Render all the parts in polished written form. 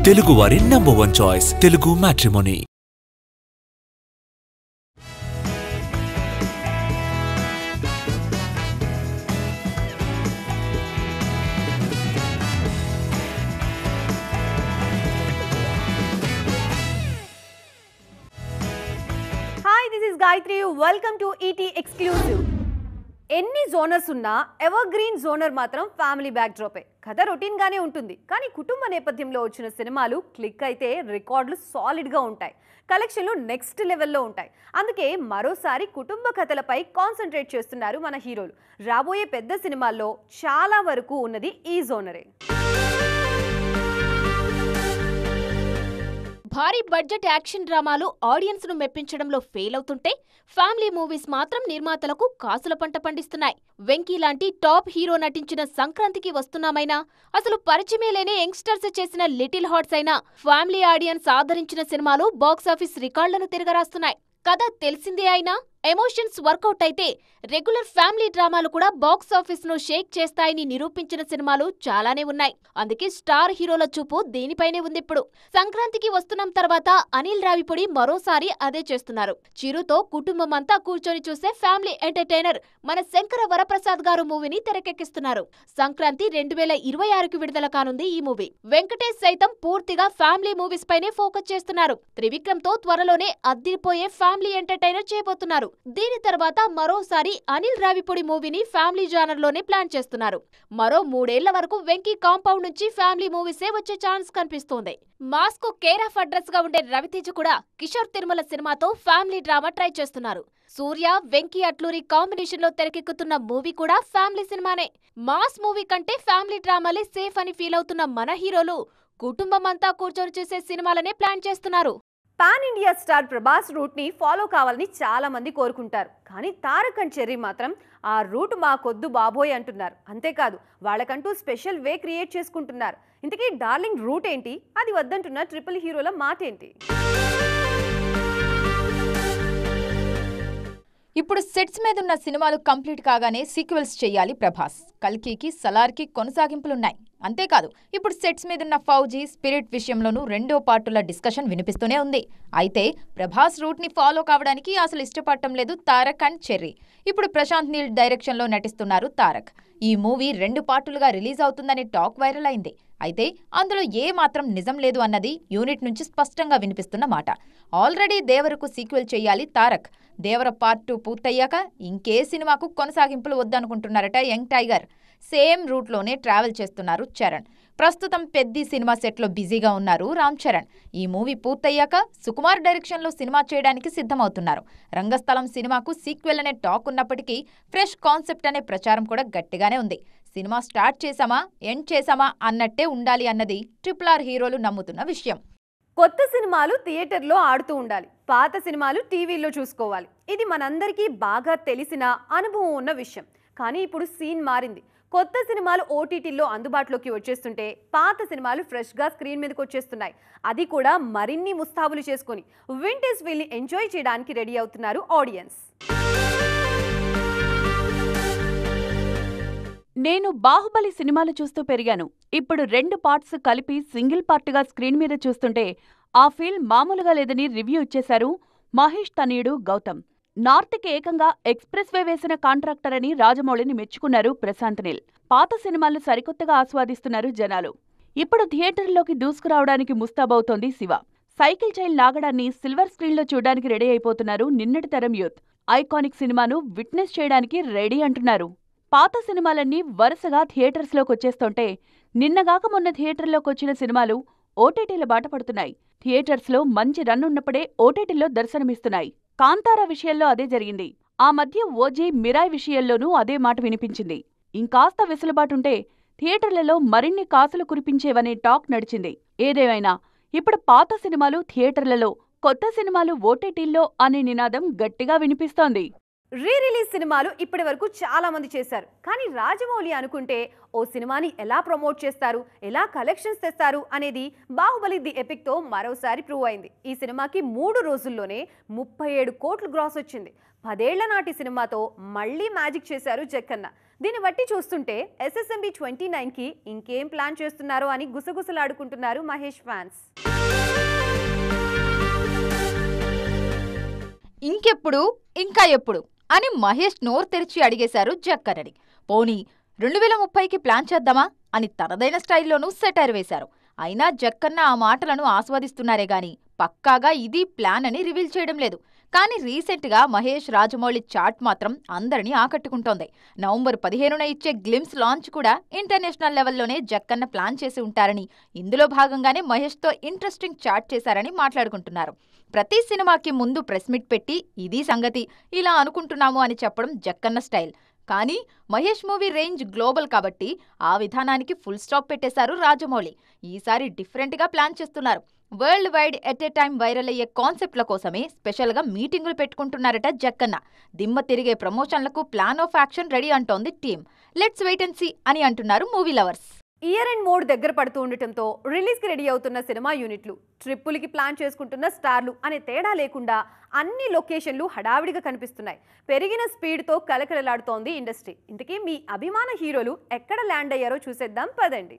తెలుగువారి #1 choice Telugu matrimony. Hi, this is Gayatri. Welcome to ET Exclusive. ఎన్ని genres ఉన్నా ever green genre మాత్రం family back డ్రాపే. కథ routine గానే ఉంటుంది, కానీ కుటుంబ నేపథ్యంలో వచ్చిన సినిమాలు క్లిక్ అయితే రికార్డులు సాలిడ్గా ఉంటాయి, కలెక్షన్లు నెక్స్ట్ లెవెల్లో ఉంటాయి. అందుకే మరోసారి కుటుంబ కథలపై కాన్సన్ట్రేట్ చేస్తున్నారు మన హీరోలు. రాబోయే పెద్ద సినిమాల్లో చాలా వరకు ఉన్నది ఈ జోనరే. భారీ బడ్జెట్ యాక్షన్ డ్రామాలు ఆడియన్స్ ను మెప్పించడంలో ఫెయిల్ అవుతుంటే ఫ్యామిలీ మూవీస్ మాత్రం నిర్మాతలకు కాసుల పంట పండిస్తున్నాయి. వెంకీ లాంటి టాప్ హీరో నటించిన సంక్రాంతికి వస్తున్నామైనా, అసలు పరిచయమే లేని యంగ్స్టర్స్ చేసిన లిటిల్ హార్ట్స్ అయినా ఫ్యామిలీ ఆడియన్స్ ఆదరించిన సినిమాలు బాక్సాఫీస్ రికార్డులను తిరగరాస్తున్నాయి. కథ తెలిసిందే అయినా ఎమోషన్స్ వర్కౌట్ అయితే రెగ్యులర్ ఫ్యామిలీ డ్రామాలు కూడా బాక్స్ ఆఫీస్ ను షేక్ చేస్తాయని నిరూపించిన సినిమాలు చాలానే ఉన్నాయి. అందుకే స్టార్ హీరోల చూపు దీనిపైనే ఉంది. ఇప్పుడు సంక్రాంతికి వస్తున్నాం తర్వాత అనిల్ రావిపూడి మరోసారి అదే చేస్తున్నారు. చిరుతో కుటుంబం అంతా కూర్చొని చూసే ఫ్యామిలీ ఎంటర్టైనర్ మన శంకర వరప్రసాద్ గారు మూవీని తెరకెక్కిస్తున్నారు. సంక్రాంతి 2026కి విడుదల కానుంది ఈ మూవీ. వెంకటేష్ సైతం పూర్తిగా ఫ్యామిలీ మూవీస్ పైనే ఫోకస్ చేస్తున్నారు. త్రివిక్రమ్ తో త్వరలోనే అద్దిరిపోయే ఫ్యామిలీ ఎంటర్టైనర్ చేయబోతున్నారు. దీని తర్వాత మరోసారి అనిల్ రావిపూడి మూవీని ఫ్యామిలీ జానర్ లోనే ప్లాన్ చేస్తున్నారు. మరో 3 ఏళ్ల వరకు వెంకీ కాంపౌండ్ నుంచి ఫ్యామిలీ మూవీసే వచ్చే ఛాన్స్ కనిపిస్తోంది. మాస్ కు కేర్ ఆఫ్ అడ్రస్ గా ఉండే రవితేజ కూడా కిషోర్ తిరుమల సినిమాతో ఫ్యామిలీ డ్రామా ట్రై చేస్తున్నారు. సూర్య, వెంకీ అట్లూరి కాంబినేషన్ లో తెరకెక్కుతున్న మూవీ కూడా ఫ్యామిలీ సినిమానే. మాస్ మూవీ కంటే ఫ్యామిలీ డ్రామాలే సేఫ్ అని ఫీల్ అవుతున్న మన హీరోలు కుటుంబం అంతా కూర్చొని చూసే సినిమాలనే ప్లాన్ చేస్తున్నారు. Pan India star Prabhas route ని ఫాలో కావాలని చాలా మంది కోరుకుంటారు, కానీ తారక్ అండ్ చెర్రీ మాత్రం ఆ రూట్ మాకొద్దు బాబోయ్ అంటున్నారు. అంతేకాదు, వాళ్ళకంటూ స్పెషల్ వే క్రియేట్ చేసుకుంటున్నారు. ఇంతకీ డార్లింగ్ రూట్ ఏంటి, అది వద్దంటున్న ట్రిపుల్ హీరోల మాట ఏంటి? ఇప్పుడు సెట్స్ మీదున్న సినిమాలు కంప్లీట్ కాగానే సీక్వెల్స్ చేయాలి ప్రభాస్. కల్కికి, సలార్కి కొనసాగింపులున్నాయి. అంతేకాదు, ఇప్పుడు సెట్స్ మీదున్న ఫౌజీ, స్పిరిట్ విషయంలోనూ 2వ పార్టుల డిస్కషన్ వినిపిస్తూనే ఉంది. అయితే ప్రభాస్ రూట్ ని ఫాలో కావడానికి అసలు ఇష్టపడటం లేదు తారక్ అండ్ చెర్రీ. ఇప్పుడు ప్రశాంత్ నీల్ డైరెక్షన్ లో నటిస్తున్నారు తారక్. ఈ మూవీ 2 పార్టులుగా రిలీజ్ అవుతుందని టాక్ వైరల్ అయింది. అయితే అందులో ఏ మాత్రం నిజం లేదు అన్నది యూనిట్ నుంచి స్పష్టంగా వినిపిస్తున్న మాట. ఆల్రెడీ దేవరకు సీక్వెల్ చేయాలి తారక్. దేవర పార్ట్ 2 పూర్తయ్యాక ఇంకే సినిమాకు కొనసాగింపులు వద్దనుకుంటున్నారట యంగ్ టైగర్. సేమ్ రూట్లోనే ట్రావెల్ చేస్తున్నారు చరణ్. ప్రస్తుతం పెద్ది సినిమా సెట్లో బిజీగా ఉన్నారు రామ్ చరణ్. ఈ మూవీ పూర్తయ్యాక సుకుమార్ డైరెక్షన్లో సినిమా చేయడానికి సిద్ధమవుతున్నారు. రంగస్థలం సినిమాకు సీక్వెల్ అనే టాక్ ఉన్నప్పటికీ ఫ్రెష్ కాన్సెప్ట్ అనే ప్రచారం కూడా గట్టిగానే ఉంది. సినిమా స్టార్ట్ చేశామా, ఎండ్ చేశామా అన్నట్టే ఉండాలి అన్నది RRR హీరోలు నమ్ముతున్న విషయం. కొత్త సినిమాలు థియేటర్లో ఆడుతూ ఉండాలి, పాత సినిమాలు టీవీలో చూసుకోవాలి. ఇది మనందరికీ బాగా తెలిసిన, అనుభవం ఉన్న విషయం. కానీ ఇప్పుడు సీన్ మారింది. కొత్త సినిమాలు ఓటీటీల్లో అందుబాటులోకి వచ్చేస్తుంటే పాత సినిమాలు ఫ్రెష్గా స్క్రీన్ మీదకి వచ్చేస్తున్నాయి. అది కూడా మరిన్ని ముస్తాబులు చేసుకుని వింటేజ్ ఫీల్ని ఎంజాయ్ చేయడానికి రెడీ అవుతున్నారు ఆడియన్స్. నేను బాహుబలి సినిమాలు చూస్తూ పెరిగాను. ఇప్పుడు 2 పార్ట్స్ కలిపి సింగిల్ పార్ట్గా స్క్రీన్ మీద చూస్తుంటే ఆ ఫీల్ మామూలుగా లేదని రివ్యూ ఇచ్చేశారు మహేష్ తనయుడు గౌతమ్. నార్త్కి ఏకంగా ఎక్స్ప్రెస్ వే వేసిన కాంట్రాక్టర్ అని రాజమౌళిని మెచ్చుకున్నారు ప్రశాంత్ నీల్. పాత సినిమాలు సరికొత్తగా ఆస్వాదిస్తున్నారు జనాలు. ఇప్పుడు థియేటర్లోకి దూసుకురావడానికి ముస్తాబవుతోంది శివ. సైకిల్ చైన్ లాగడాన్ని సిల్వర్ స్క్రీన్లో చూడడానికి రెడీ అయిపోతున్నారు నిన్నటి తరం యూత్. ఐకానిక్ సినిమాను విట్నెస్ చేయడానికి రెడీ అంటున్నారు. పాత సినిమాలన్నీ వరుసగా థియేటర్స్లోకి వచ్చేస్తుంటే నిన్నగాక మొన్న థియేటర్లోకి వచ్చిన సినిమాలు ఓటీటీల బాట పడుతున్నాయి. థియేటర్స్లో మంచి రన్ ఉన్నప్పుడే ఓటీటీల్లో దర్శనమిస్తున్నాయి. కాంతారా విషయంలో అదే జరిగింది. ఆ మధ్య ఓజీ, మిరాయ్ విషయంలోనూ అదే మాట వినిపించింది. ఇంకాస్త వెసులుబాటుంటే థియేటర్లలో మరిన్ని కాసులు కురిపించేవనే టాక్ నడిచింది. ఏదేమైనా ఇప్పుడు పాత సినిమాలు థియేటర్లలో, కొత్త సినిమాలు ఓటీటీల్లో అనే నినాదం గట్టిగా వినిపిస్తోంది. రిలీజ్ సినిమాలు ఇప్పటి వరకు చాలా మంది చేశారు, కానీ రాజమౌళి అనుకుంటే ఓ సినిమాని ఎలా ప్రమోట్ చేస్తారు, ఎలా కలెక్షన్స్ తెస్తారు అనేది బాహుబలి ది ఎపిక్ తో మరోసారి ప్రూవ్ అయింది. ఈ సినిమాకి 3 రోజుల్లోనే 37 కోట్లు గ్రాస్ వచ్చింది. 10 ఏళ్ల నాటి సినిమాతో మళ్లీ మ్యాజిక్ చేశారు జక్కన్న. దీన్ని బట్టి చూస్తుంటే SSMB 29కి ఇంకేం ప్లాన్ చేస్తున్నారో అని గుసగుసలాడుకుంటున్నారు మహేష్ ఫ్యాన్స్. ఇంకెప్పుడు ఇంకా ఎప్పుడు అని మహేష్ నోరు తెరిచి అడిగేశారు జక్కన్నని. పోనీ 2030కి ప్లాన్ చేద్దామా అని తనదైన స్టైల్లోనూ సెటైర్ వేశారు. అయినా జక్కన్న ఆ మాటలను ఆస్వాదిస్తున్నారే గాని పక్కాగా ఇది ప్లాన్ అని రివీల్ చేయడం లేదు. కానీ రీసెంట్గా మహేష్ రాజమౌళి చాట్ మాత్రం అందరినీ ఆకట్టుకుంటోంది. నవంబర్ 15న ఇచ్చే గ్లిమ్స్ లాంచ్ కూడా ఇంటర్నేషనల్ లెవెల్లోనే జక్కన్న ప్లాన్ చేసి ఉంటారని, ఇందులో భాగంగానే మహేష్తో ఇంట్రెస్టింగ్ చాట్ చేశారని మాట్లాడుకుంటున్నారు. ప్రతి సినిమాకి ముందు ప్రెస్ మీట్ పెట్టి ఇది సంగతి, ఇలా అనుకుంటున్నాము అని చెప్పడం జక్కన్న స్టైల్. కానీ మహేష్ మూవీ రేంజ్ గ్లోబల్ కాబట్టి ఆ విధానానికి ఫుల్ స్టాప్ పెట్టేశారు రాజమౌళి. ఈసారి డిఫరెంట్గా ప్లాన్ చేస్తున్నారు. World wide at a time viral అయ్యే కాన్సెప్ట్ల కోసమే స్పెషల్గా మీటింగులు పెట్టుకుంటున్నారట జక్కన్న. దిమ్మ తిరిగే ప్రమోషన్లకు ప్లాన్ ఆఫ్ యాక్షన్ రెడీ అంటోంది team. Let's wait and see అని అంటున్నారు movie lovers. Year end mode దగ్గర పడుతూ ఉండటంతో రిలీజ్కి రెడీ అవుతున్న సినిమా యూనిట్లు, ట్రిప్పులకి ప్లాన్ చేసుకుంటున్న స్టార్లు అనే తేడా లేకుండా అన్ని లొకేషన్లు హడావిడిగా కనిపిస్తున్నాయి. పెరిగిన స్పీడ్తో కలకలలాడుతోంది ఇండస్ట్రీ. ఇంతకీ మీ అభిమాన హీరోలు ఎక్కడ ల్యాండ్ అయ్యారో చూసేద్దాం పదండి.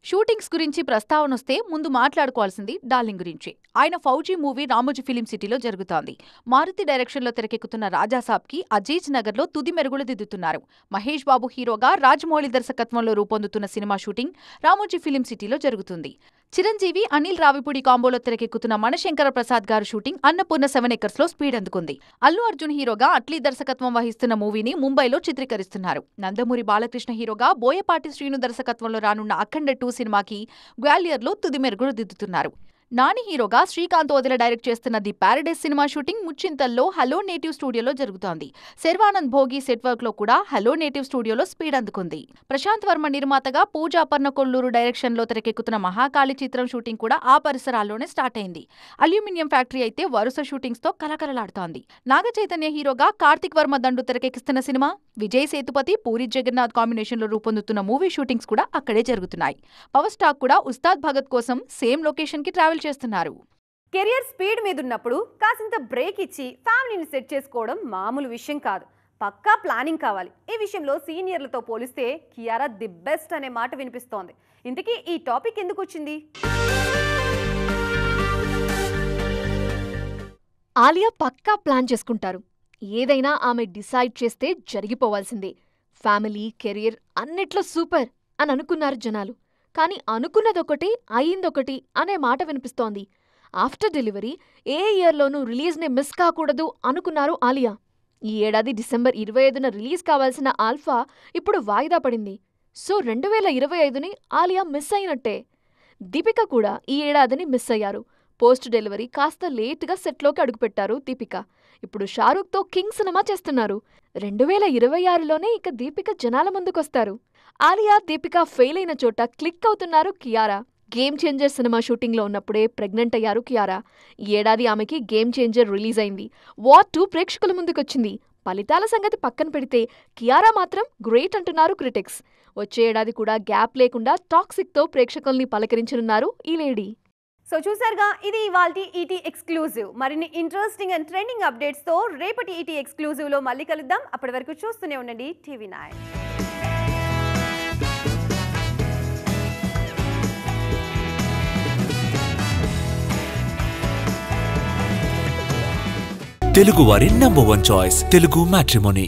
షూటింగ్స్ గురించి ప్రస్తావనొస్తే ముందు మాట్లాడుకోవాల్సింది డార్లింగ్ గురించి. ఆయన ఫౌజీ మూవీ రామోజీ ఫిలిం సిటీలో జరుగుతోంది. మారుతి డైరెక్షన్లో తెరకెక్కుతున్న రాజాసాబ్కి అజీజ్ నగర్లో తుది మెరుగులు దిద్దుతున్నారు. మహేష్ బాబు హీరోగా రాజమౌళి దర్శకత్వంలో రూపొందుతున్న సినిమా షూటింగ్ రామోజీ ఫిలిం సిటీలో జరుగుతుంది. చిరంజీవి, అనిల్ రావిపూడి కాంబోలో తెరకెక్కుతున్న మనశంకర ప్రసాద్ గారు షూటింగ్ అన్నపూర్ణ 7 acres లో స్పీడ్ అందుకుంది. అల్లు అర్జున్ హీరోగా అట్లీ దర్శకత్వం వహిస్తున్న మూవీని ముంబైలో చిత్రీకరిస్తున్నారు. నందమూరి బాలకృష్ణ హీరోగా బోయపాటి శ్రీను దర్శకత్వంలో రానున్న అఖండ 2 సినిమాకి గ్వాలియర్లో తుది మెరుగులు దిద్దుతున్నారు. నాని హీరోగా శ్రీకాంత్ ఓదెల డైరెక్ట్ చేస్తున్న ది ప్యారడైజ్ సినిమా షూటింగ్ ముచ్చింతల్లో హలో నేటివ్ స్టూడియోలో జరుగుతోంది. శర్వానంద్ భోగి సెట్ వర్క్ లో కూడా హలో నేటివ్ స్టూడియోలో స్పీడ్ అందుకుంది. ప్రశాంత్ వర్మ నిర్మాతగా పూజా పర్ణకొల్లూరు డైరెక్షన్ లో తెరకెక్కుతున్న మహాకాళి చిత్రం షూటింగ్ కూడా ఆ పరిసరాల్లోనే స్టార్ట్ అయింది. అల్యూమినియం ఫ్యాక్టరీ అయితే వరుస షూటింగ్స్ తో కలకలలాడుతోంది. నాగ చైతన్య హీరోగా కార్తిక్ వర్మ దండు తెరకెక్కిస్తున్న సినిమా, విజయ్ సేతుపతి, పూరి జగన్నాథ్ కాంబినేషన్ లో రూపొందుతున్న మూవీ షూటింగ్స్ కూడా అక్కడే జరుగుతున్నాయి. పవర్ స్టార్ కూడా ఉస్తాద్ భగత్ కోసం సేమ్ లొకేషన్ కి ట్రావెల్ చేస్తున్నారు. కెరియర్ స్పీడ్ మీద ఉన్నప్పుడు కాసింత బ్రేక్ ఇచ్చి ఫ్యామిలీని సెట్ చేసుకోవడం మామూలు విషయం కాదు. పక్కా ప్లానింగ్ కావాలి. ఈ విషయంలో సీనియర్లతో పోలిస్తే కియారా ది బెస్ట్ అనే మాట వినిపిస్తోంది. ఇంతకీ ఈ టాపిక్ ఎందుకు వచ్చింది? ఆలియా పక్కా ప్లాన్ చేసుకుంటారు. ఏదైనా ఆమె డిసైడ్ చేస్తే జరిగిపోవాల్సిందే. ఫ్యామిలీ, కెరియర్ అన్నిట్లో సూపర్ అని అనుకున్నారు జనాలు. కానీ అనుకున్నదొకటి అయిందొకటి అనే మాట వినిపిస్తోంది. ఆఫ్టర్ డెలివరీ ఏ ఇయర్లోనూ రిలీజ్ని మిస్ కాకూడదు అనుకున్నారు ఆలియా. ఈ ఏడాది డిసెంబర్ 25న రిలీజ్ కావాల్సిన ఆల్ఫా ఇప్పుడు వాయిదా పడింది. సో 2025ని ఆలియా మిస్ అయినట్టే. దీపిక కూడా ఈ ఏడాదిని మిస్ అయ్యారు. పోస్ట్ డెలివరీ కాస్త లేటుగా సెట్లోకి అడుగుపెట్టారు దీపిక. ఇప్పుడు షారూఖ్తో కింగ్ సినిమా చేస్తున్నారు. 2026లోనే ఇక దీపిక జనాల ముందుకొస్తారు. ఆలియా, దీపిక ఫెయిల్ అయిన చోట క్లిక్ అవుతున్నారు కియారా. గేమ్ చేంజర్ సినిమా షూటింగ్లో ఉన్నప్పుడే ప్రెగ్నెంట్ అయ్యారు కియారా. ఈ ఏడాది ఆమెకి గేమ్ చేంజర్ రిలీజ్ అయింది. వార్ 2 ప్రేక్షకుల ముందుకొచ్చింది. ఫలితాల సంగతి పక్కన పెడితే కియారా మాత్రం గ్రేట్ అంటున్నారు క్రిటిక్స్. వచ్చే ఏడాది కూడా గ్యాప్ లేకుండా టాక్సిక్తో ప్రేక్షకుల్ని పలకరించనున్నారు ఈ లేడీ. సో చూసారుగా, ఇది ఇవాల్టి ఈటీ ఎక్స్క్లూజివ్. మరిన్ని ఇంట్రెస్టింగ్ అండ్ ట్రెండింగ్ అప్డేట్స్తో రేపటి ఈటీ ఎక్స్క్లూజివ్లో మళ్ళీ కలుద్దాం. అప్పటి వరకు చూస్తూనే ఉండండి TV9. తెలుగు వారి నంబర్ 1 చాయిస్ తెలుగు మ్యాట్రిమోనీ.